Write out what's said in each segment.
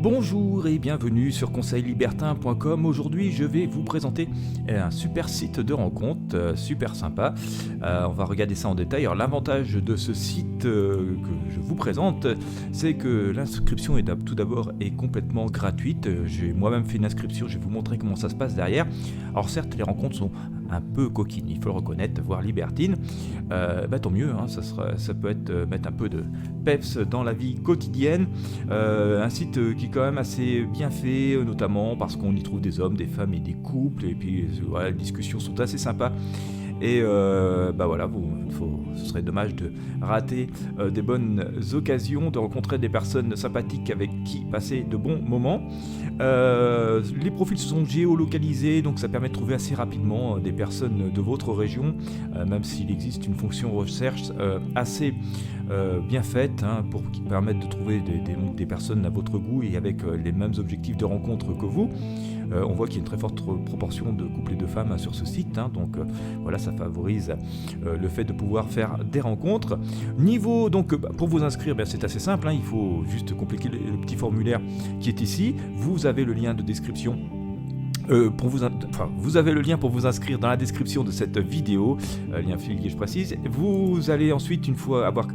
Bonjour et bienvenue sur conseillibertin.com. Aujourd'hui, je vais vous présenter un super site de rencontre, super sympa. On va regarder ça en détail. Alors, l'avantage de ce site que je vous présente, c'est que l'inscription tout d'abord est complètement gratuite. J'ai moi-même fait une inscription, je vais vous montrer comment ça se passe derrière. Alors certes, les rencontres sont un peu coquines, il faut le reconnaître, voire libertines. Tant mieux, hein, ça peut être mettre un peu de peps dans la vie quotidienne. Un site qui est quand même assez bien fait, notamment parce qu'on y trouve des hommes, des femmes et des couples, et puis voilà, les discussions sont assez sympas. Et ce serait dommage de rater des bonnes occasions, de rencontrer des personnes sympathiques avec qui passer de bons moments. Les profils sont géolocalisés, donc ça permet de trouver assez rapidement des personnes de votre région, même s'il existe une fonction recherche assez bien faite qui permette de trouver des personnes à votre goût et avec les mêmes objectifs de rencontre que vous. On voit qu'il y a une très forte proportion de couples et de femmes sur ce site, donc voilà, ça favorise le fait de pouvoir faire des rencontres. Niveau, donc pour vous inscrire, c'est assez simple, il faut juste compléter le petit formulaire qui est ici. Vous avez le lien de description. Vous avez le lien pour vous inscrire dans la description de cette vidéo, lien affilié je précise. Vous allez ensuite, une fois avoir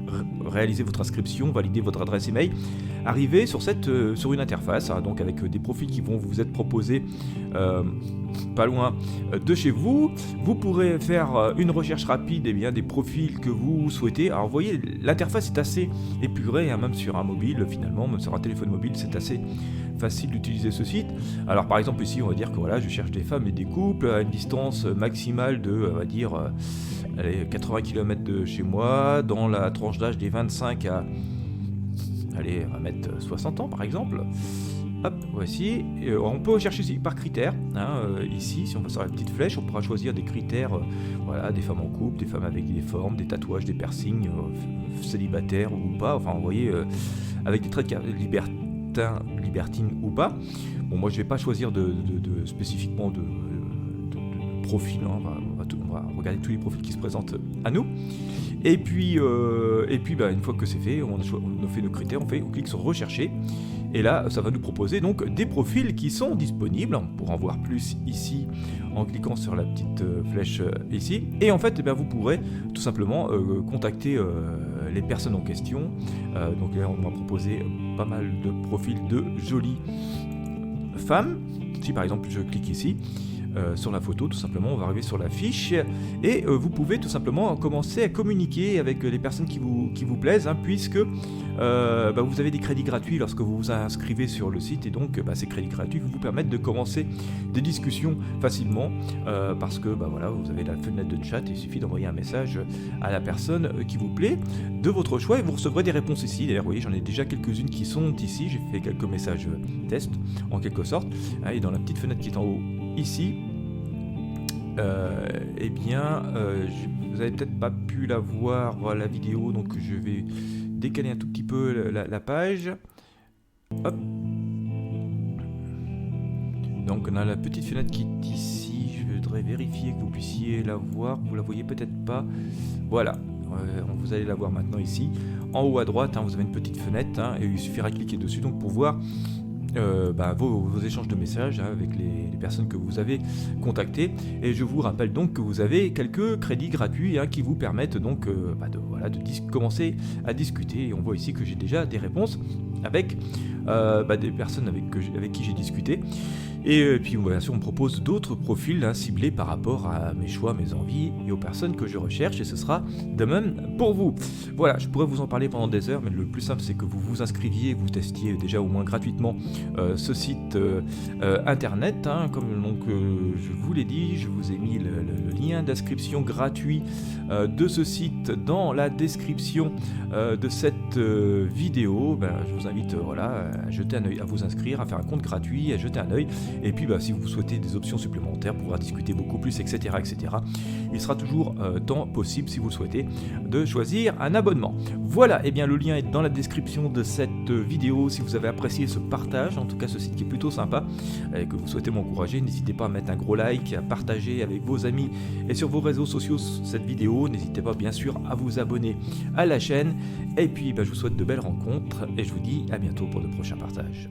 réalisé votre inscription, valider votre adresse email, arriver sur une interface, donc avec des profils qui vont vous être proposés pas loin de chez vous. Vous pourrez faire une recherche rapide des profils que vous souhaitez. Alors vous voyez, l'interface est assez épurée, même sur un mobile finalement, même sur un téléphone mobile, c'est assez facile d'utiliser ce site. Alors par exemple ici on va dire que voilà, je cherche des femmes et des couples à une distance maximale de 80 km de chez moi, dans la tranche d'âge des 25 à on va mettre 60 ans par exemple. Hop, voici. On peut chercher ici par critères. Ici, si on va sur la petite flèche, on pourra choisir des critères, des femmes en couple, des femmes avec des formes, des tatouages, des piercings, célibataires ou pas. Enfin, vous voyez, avec des traits libertines ou pas. Bon, moi, je vais pas choisir spécifiquement de profil. On va regarder tous les profils qui se présentent à nous. Et puis, une fois que c'est fait, on a fait nos critères, on clique sur rechercher. Et là, ça va nous proposer donc des profils qui sont disponibles. On pourra en voir plus ici en cliquant sur la petite flèche ici. Et en fait, vous pourrez tout simplement contacter les personnes en question. Donc là, on m'a proposé pas mal de profils de jolies femmes. Si par exemple, je clique ici, sur la photo, tout simplement, on va arriver sur la fiche et vous pouvez tout simplement commencer à communiquer avec les personnes qui vous plaisent, puisque vous avez des crédits gratuits lorsque vous vous inscrivez sur le site, et donc ces crédits gratuits vous permettent de commencer des discussions facilement, parce que vous avez la fenêtre de chat, il suffit d'envoyer un message à la personne qui vous plaît de votre choix et vous recevrez des réponses ici. D'ailleurs, vous voyez, j'en ai déjà quelques-unes qui sont ici, j'ai fait quelques messages test en quelque sorte, et dans la petite fenêtre qui est en haut ici, vous avez peut-être pas pu la voir la vidéo, donc je vais décaler un tout petit peu la page. Hop. Donc on a la petite fenêtre qui est ici, je voudrais vérifier que vous puissiez la voir, vous la voyez peut-être pas. Voilà, vous allez la voir maintenant ici. En haut à droite, vous avez une petite fenêtre, et il suffira de cliquer dessus donc pour voir vos échanges de messages avec les personnes que vous avez contactées. Et je vous rappelle donc que vous avez quelques crédits gratuits qui vous permettent donc de commencer à discuter. Et on voit ici que j'ai déjà des réponses avec des personnes avec qui j'ai discuté. Et puis bien sûr on me propose d'autres profils ciblés par rapport à mes choix, mes envies et aux personnes que je recherche, et ce sera de même pour vous. Voilà, je pourrais vous en parler pendant des heures, mais le plus simple c'est que vous vous inscriviez, vous testiez déjà au moins gratuitement ce site internet, comme je vous l'ai dit. Je vous ai mis le lien d'inscription gratuit de ce site dans la description de cette vidéo. Je vous invite à jeter un œil, à vous inscrire, à faire un compte gratuit, à jeter un œil. Et puis si vous souhaitez des options supplémentaires, pouvoir discuter beaucoup plus, etc., il sera toujours temps possible, si vous le souhaitez, de choisir un abonnement. Voilà, le lien est dans la description de cette vidéo. Si vous avez apprécié ce partage, en tout cas ce site qui est plutôt sympa, et que vous souhaitez m'encourager, n'hésitez pas à mettre un gros like, à partager avec vos amis et sur vos réseaux sociaux cette vidéo. N'hésitez pas bien sûr à vous abonner à la chaîne. Et puis je vous souhaite de belles rencontres et je vous dis à bientôt pour de prochains partages.